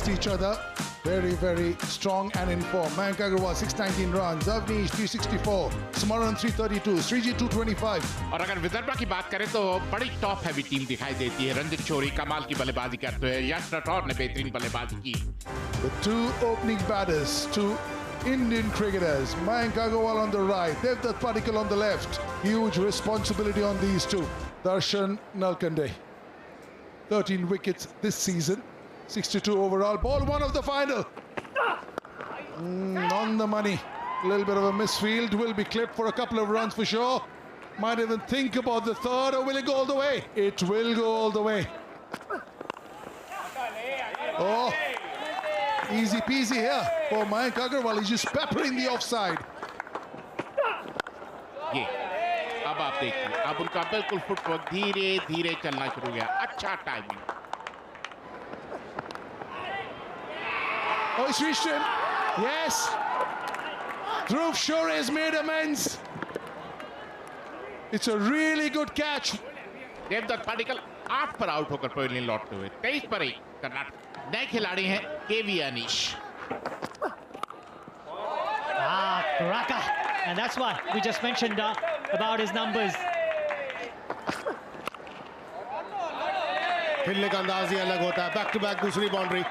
each other. Very, very strong and in form. Mayank Agarwal 619 runs, Avnish 364, Smaran 332, Sriji 225. और अगर विदर्भा की बात करें तो बड़ी टॉप हैवी टीम दिखाई देती है। रंजित शोरी कमाल की बल्लेबाजी करते हैं, यश राठौर ने बेहतरीन बल्लेबाजी की। The two opening batters, two Indian cricketers, Mayank Agarwal on the right, Devdutt Padikkal on the left. Huge responsibility on these two. Darshan Nalkande, 13 wickets this season, 62 overall. Ball one of the final. On the money. A little bit of a misfield. Will be clipped for a couple of runs for sure. Might even think about the third, or will it go all the way? It will go all the way. Oh, easy peasy here for Mayank Agarwal. He's just peppering the offside. ये अब आप देखिए, अब उनका बिल्कुल footwork धीरे धीरे चलना शुरू हो गया। अच्छा timing. Oh, it's reached him. Yes. Dhruv Shore has made amends. It's a really good catch. Devdutt Padikkal 8 पर आउट होकर पवेलियन लौटते हुए 23 पर ही कर्नाटक नए खिलाड़ी हैं केवी Anish. Cracker, and that's why we just mentioned about his numbers. खेलने का अंदाज ही अलग होता है। बैक टू बैक दूसरी बाउंड्री।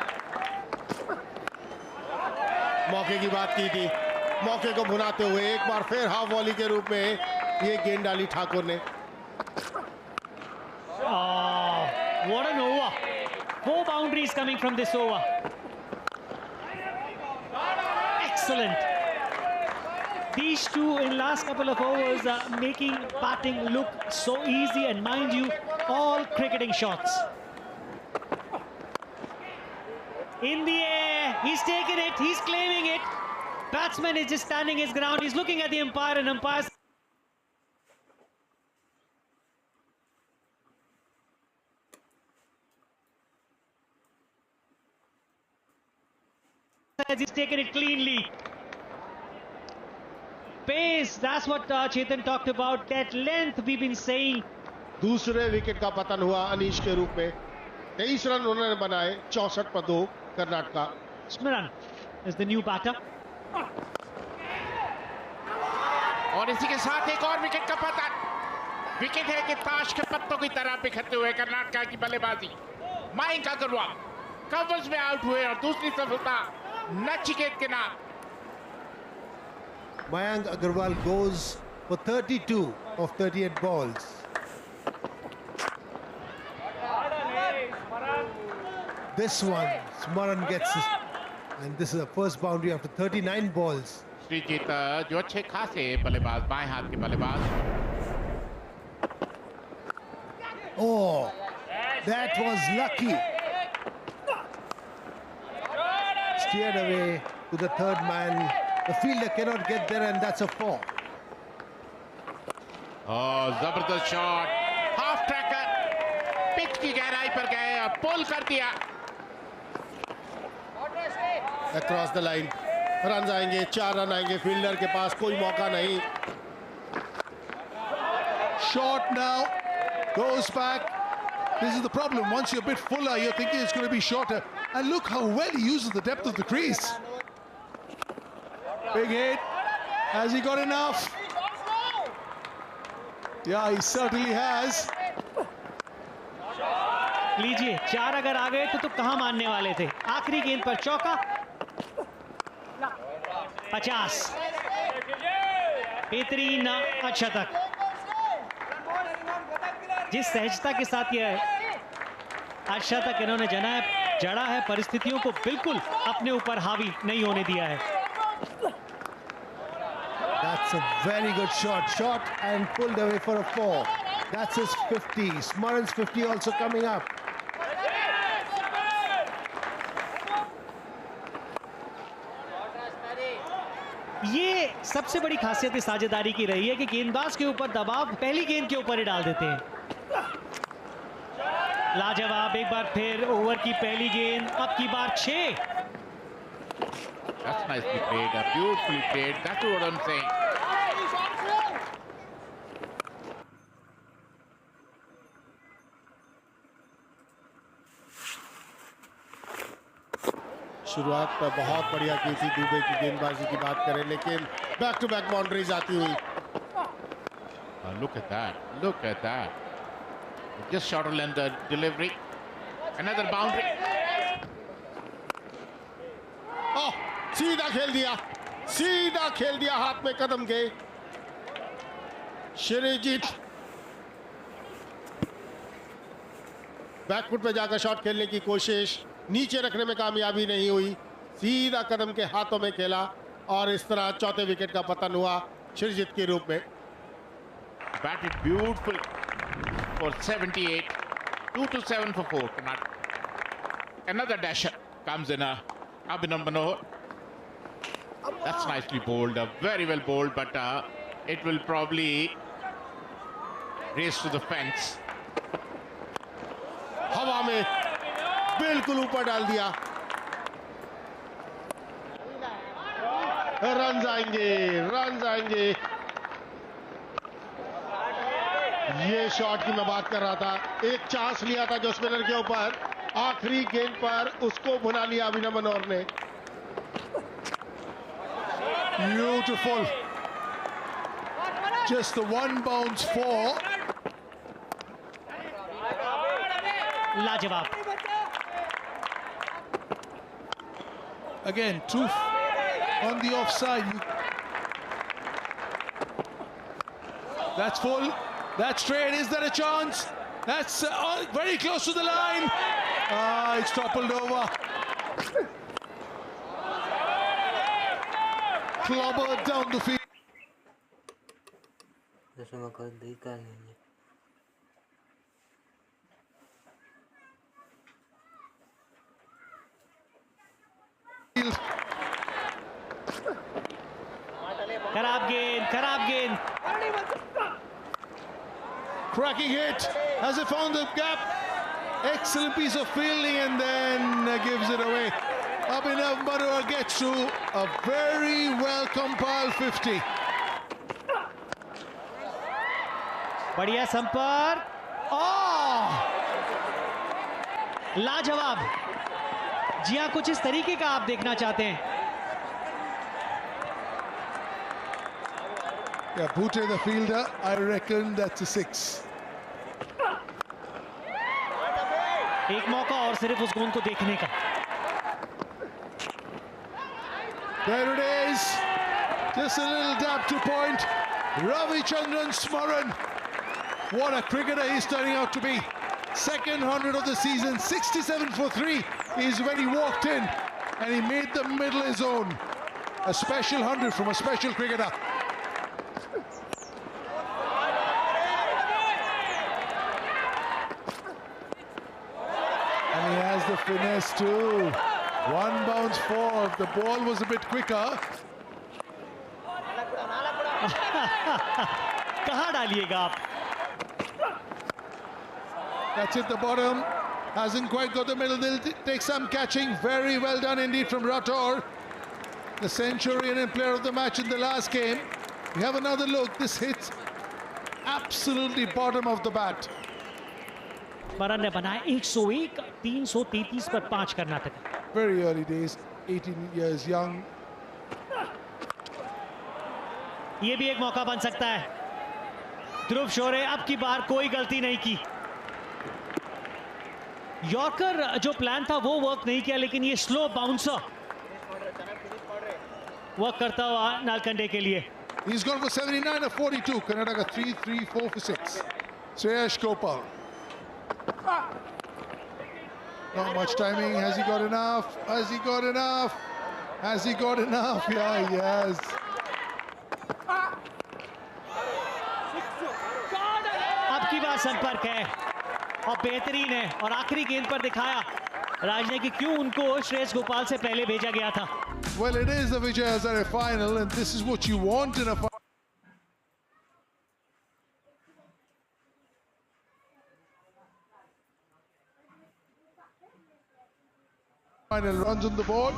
मौके की बात की थी, मौके को भुनाते हुए एक बार फिर हाफ वॉली के रूप में ये गेंद डाली ठाकुर ने। What an over! 4 boundaries coming from this over. Excellent. These two in last couple of overs are making batting look so easy, and mind you, all cricketing shots. In the air, he's taken it, he's claiming it. Batsman is just standing his ground, he's looking at the umpire, and umpire says he's taken it cleanly. Pace, that's what Chetan talked about, that length we've been saying. दूसरे wicket का पतन हुआ अनीश के रूप में। 23 run उन्होंने बनाए, 64 पर 2 Karnataka. Smaran is the new batter. और इसी के साथ एक और विकेट का पतन। विकेट है कि ताश के पत्तों की तरह बिखरते हुए कर्नाटका की बल्लेबाजी। मयंक अग्रवाल कवर्स में आउट हुए और दूसरी सफलता नचिकेत के नाम। Mayank Agarwal goes for 32 of 38 balls. This one, Smaran gets it. And this is the first boundary after 39 balls. Sreejith जो अच्छे खासे बल्लेबाज, बाएं हाथ के बल्लेबाज। Oh, that was lucky. Steered away to the third man. The fielder cannot get there, and that's a 4. जबरदस्त shot, half tracker pitch की गहराई पर गए और पुल कर दिया। अक्रॉस द लाइन रन आएंगे, 4 रन आएंगे। फील्डर के पास कोई मौका नहीं। Short now, goes back. This is the problem. Once you're a bit fuller, you're thinking it's going to be shorter. And look how well he uses the depth of the crease. Big hit. Has he got enough? Yeah, he certainly has. लीजिए, 4 अगर आ गए तो कहां मानने वाले थे। आखिरी गेंद पर चौका। 50 बेहतरीन अच्छा तक। जिस सहजता के साथ यह अच्छा तक इन्होंने जड़ा है, परिस्थितियों को बिल्कुल अपने ऊपर हावी नहीं होने दिया है। That's a very good shot. Shot and pulled away for a 4. That's his 50. Smaran's 50 also coming up. ये सबसे बड़ी खासियत इस साझेदारी की रही है कि गेंदबाज के ऊपर दबाव पहली गेंद के ऊपर ही डाल देते हैं। लाजवाब, एक बार फिर ओवर की पहली गेंद, अब की बार 6। That's nicely played, beautifully played. That's what I'm saying. शुरुआत बहुत बढ़िया की थी दुबे की गेंदबाजी की बात करें, लेकिन बैक टू बैक बाउंड्रीज आती हुई। Look at that. Look at that. Just short of length the delivery. Another boundary. ओह, सीधा खेल दिया, सीधा खेल दिया हाथ में कदम के श्रीजीत। बैकफुट पे जाकर शॉट खेलने की कोशिश, नीचे रखने में कामयाबी नहीं हुई, सीधा कदम के हाथों में खेला और इस तरह चौथे विकेट का पतन हुआ श्रीजीत के रूप में। Batted beautiful for 78. 2-7 for 4. Another dasher comes in. Abhinav Manohar. That's nicely bowled. Very well bowled, but it will probably race to the fence. हवा में बिल्कुल ऊपर डाल दिया। रन आएंगे, रन आएंगे। ये शॉट की मैं बात कर रहा था, एक चांस लिया था जो स्पिनर के ऊपर, आखिरी गेंद पर उसको भुना लिया अभिनव मनोहर ने। Beautiful. Just the one bounce four. लाजवाब। Again, two on the offside. That's full. That's straight. Is there a chance? That's very close to the line. It's toppled over. Clobbered down the field. खराब गेंद, खराब गेंद। Cracking hit. Has it found the gap? Excellent piece of fielding and then gives it away. Abhinav Manohar gets to a very well compiled 50. बढ़िया संपर्क। ओह, लाजवाब। जी हाँ, कुछ इस तरीके का आप देखना चाहते हैं। Yeah, Bhute the fielder, I reckon that's a 6. एक मौका और सिर्फ उस गेंद को देखने का। There it is. Just a little dab to point. Ravichandran Smaran. What a cricketer he's turning out to be. Second 100 of the season, 67 for 3 is when he walked in and he made the middle his own. A special 100 from a special cricketer. And he has the finesse too. One bounce four. The ball was a bit quicker. कहाँ डालिएगा आप? That's at the bottom. Hasn't quite got the middle. They'll take some catching. Very well done indeed from Rathore. The centurion and player of the match in the last game. We have another look. This hits absolutely bottom of the bat. स्मरण ने बनाया 101, 333 पर 5 Karnataka. Very early days, 18 years young. ये भी एक मौका बन सकता है। ध्रुव शोरे अब की बार कोई गलती नहीं की। यॉर्कर जो प्लान था वो वर्क नहीं किया, लेकिन ये स्लो बाउंसर वर्क करता हुआ नालकंडे के लिए। He's gone for 79 or 42. Karnataka 3, 3, 4 for 6. Sreyash Gopal. Not much timing. Has he got enough? Has he got enough? Has he got enough? Yeah, he has. अब की बार संपर्क है और बेहतरीन है, और आखिरी गेंद पर दिखाया राज ने कि क्यों उनको श्रेयस गोपाल से पहले भेजा गया था। Well, it is the Vijay Hazare final, and this is what you want in a final. Runs on the board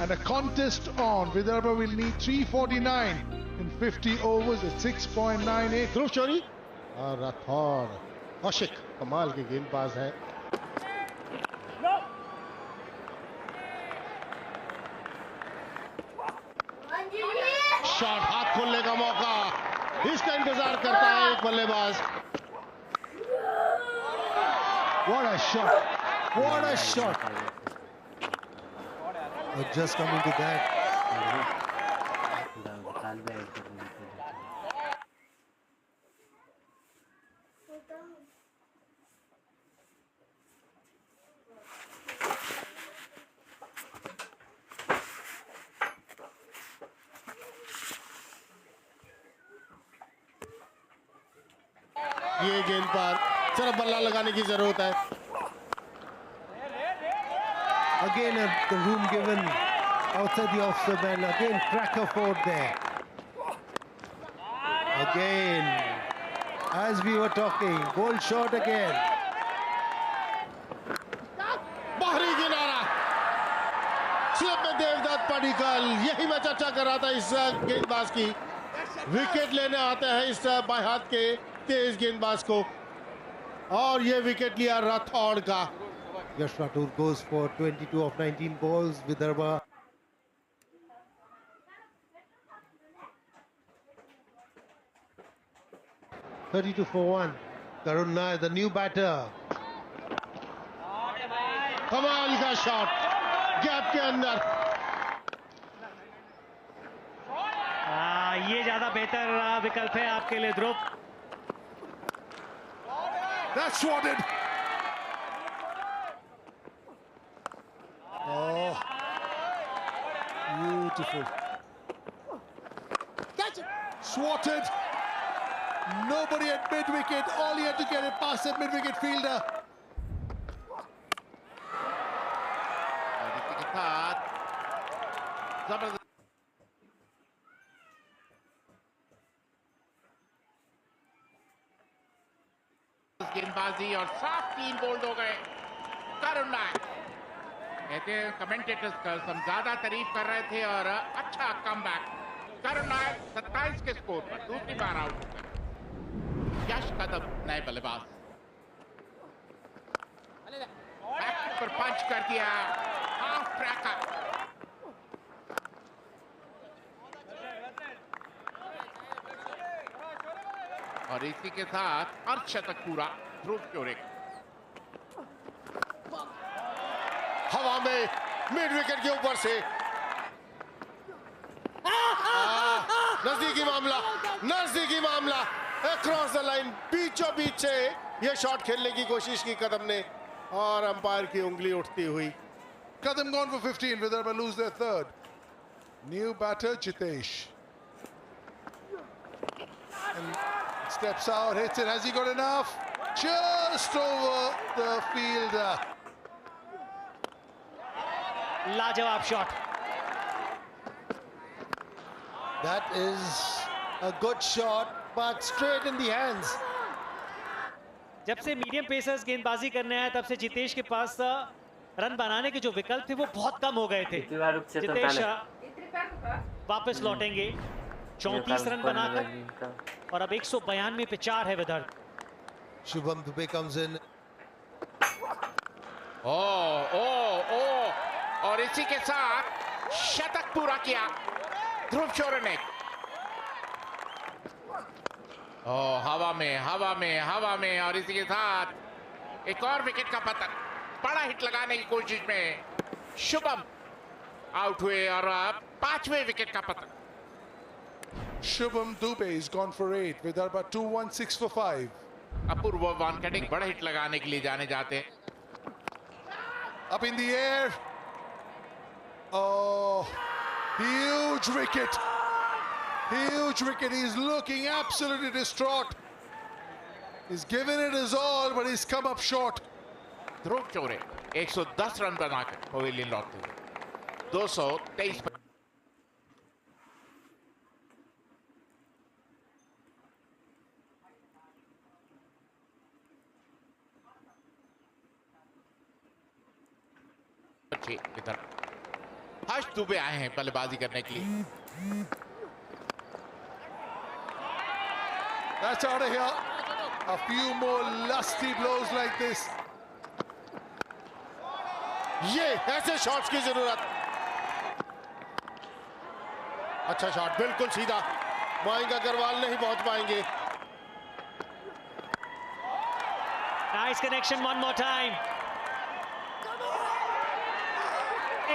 and a contest on. Vidarbha will need 349 in 50 overs at 6.98. ध्रुव शोरी और राठौर, कौशिक कमाल के गेंदबाज हैं। इंतजार करता है एक बल्लेबाज। What a shot! What a shot! Just coming to that. ये गेंद पर सिर्फ बल्ला लगाने की जरूरत है। Again, the room given outside the off-side man. Again, cracker forward there. Again, as we were talking, goal shot again. बाहरी किनारा स्लिप में देवदत्त पडिक्कल। यही मैं चर्चा कर रहा था इस गेंदबाज की। विकेट लेने आते हैं इस बाएं हाथ के तेज गेंदबाज को, और ये विकेट लिया राठौड़ का। Yash Rathore goes for 22 of 19 balls. Vidarbha 32 for 1. Karun Nair, the new batter. कमाल का शॉट गैप के अंदर। ये ज्यादा बेहतर विकल्प है आपके लिए ध्रुव। That's swatted. Oh, beautiful. That's it. Swatted. Nobody at mid-wicket. All he had to get it past that mid-wicket fielder. Aditya के साथ जबरदस्त गेंदबाजी और साफ 3 बोल्ड हो गए। करुण नायर कहते हैं कमेंटेटर्स का हम ज्यादा तारीफ कर रहे थे और अच्छा कमबैक। करुण नायर 27 के स्कोर पर दूसरी बार आउट हो गए। यश कदम नए बल्लेबाज बैक पर पंच कर दिया, हाफ ट्रैकर। और इसी के साथ अर्धशतक पूरा ध्रुव चोरे। हवा में मिड विकेट के ऊपर से नजदीकी मामला अक्रॉस द लाइन, बीचों बीच से यह शॉट खेलने की कोशिश की कदम ने, और अंपायर की उंगली उठती हुई। Kadam gone for 15. Vidarbha lose their third. New batter Jitesh. And steps out, hits it. Has he got enough? Just over the fielder. लाजवाब shot. That is a good shot, but straight in the hands. जब से medium pacers गेंदबाजी करने आए तब से जितेश के पास run बनाने के जो विकल्प थे वो बहुत कम हो गए थे। जितेश वापस लौटेंगे 34 रन बनाकर, और अब 192 पे 4 है Vidarbha. Shubham Dubey comes in. और इसी के साथ शतक पूरा किया ध्रुव चोरे ने। हवा में और इसी के साथ एक और विकेट का पतन। बड़ा हिट लगाने की कोशिश में शुभम आउट हुए और 5वें विकेट का पतन। Shubham Dubey is gone for 8. Vidarbha 2-1-6 for 5. अपूर्व वानखेड़े बड़ा हिट लगाने के लिए जाने जाते हैं। Up in the air. Oh, huge wicket. Huge wicket. He's looking absolutely distraught. He's given it his all, but he's come up short. ध्रुव चोरे 110 run बनाकर pavilion लौटते हुए 223 पर इधर हर्ष दुबे आए हैं बल्लेबाजी करने के लिए। That's out of here. A few more lusty blows like this. ये ऐसे शॉट्स की जरूरत। अच्छा शॉट, बिल्कुल सीधा। मयंक अग्रवाल नहीं पहुंच पाएंगे। Nice connection one more time.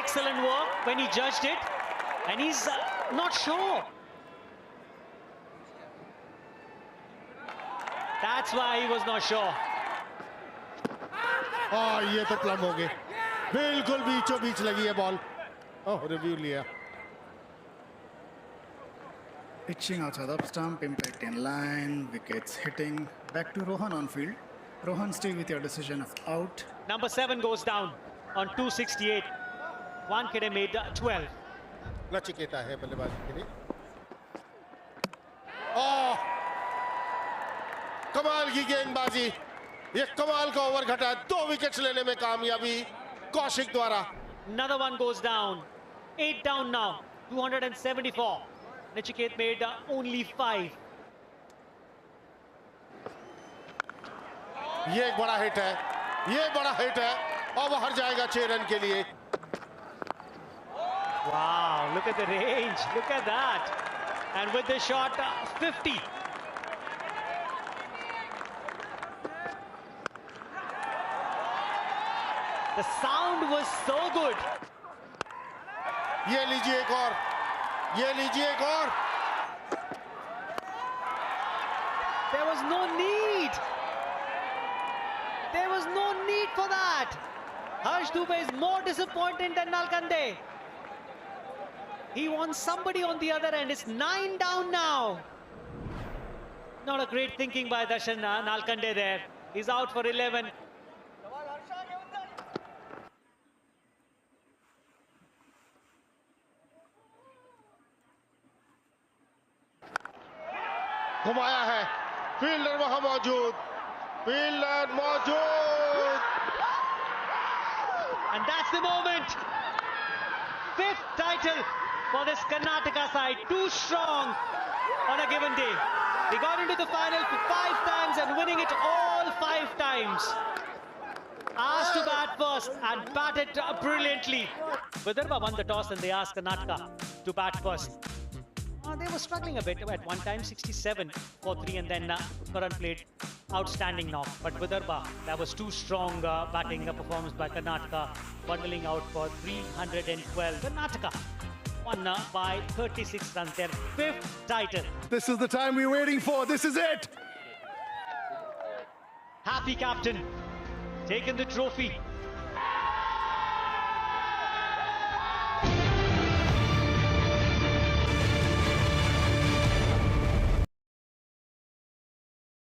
Excellent work when he judged it, and he's not sure. That's why he was not sure. ये तो प्लम हो गए, बिल्कुल बीचों बीच लगी है बॉल. ओह, रिव्यू लिया. Pitching outside the stump, impact in line, wickets hitting. Back to Rohan on field. Rohan, stay with your decision of out. Number 7 goes down on 268. Wankhede made 12. Nachiketa है बल्लेबाजी के लिए. ओह, कमाल की गेंदबाजी. ये कमाल का ओवर घटा. 2 विकेट्स लेने में कामयाबी कौशिक द्वारा. Another one goes down. 8 down now. 274. Nachiket made only 5. ये एक बड़ा हिट है, ये बड़ा हिट है और वो हट जाएगा 6 रन के लिए. Wow, look at the range. Look at that. And with the shot, 50. The sound was so good. ये लीजिए एक और, ये लीजिए एक और. There was no need. There was no need for that. Harsh Dubey is more disappointed than Nalkande. He wants somebody on the other end. It's 9 down now. Not a great thinking by Darshan Nalkande there. He's out for 11. घुमाया है, fielder वहां मौजूद, fielder मौजूद. And that's the moment. 5th title for this Karnataka side. Too strong on a given day. They got into the final 5 times and winning it all 5 times. Asked to bat first and batted brilliantly. Vidarbha won the toss and they asked Karnataka to bat first. They were struggling a bit at one time, 67 for 3, and then Karan played outstanding knock. But Vidarbha, that was too strong batting performance by Karnataka, bundling out for 312. Karnataka won by 36 runs, their 5th title. This is the time we're waiting for. This is it. Happy captain, taken the trophy.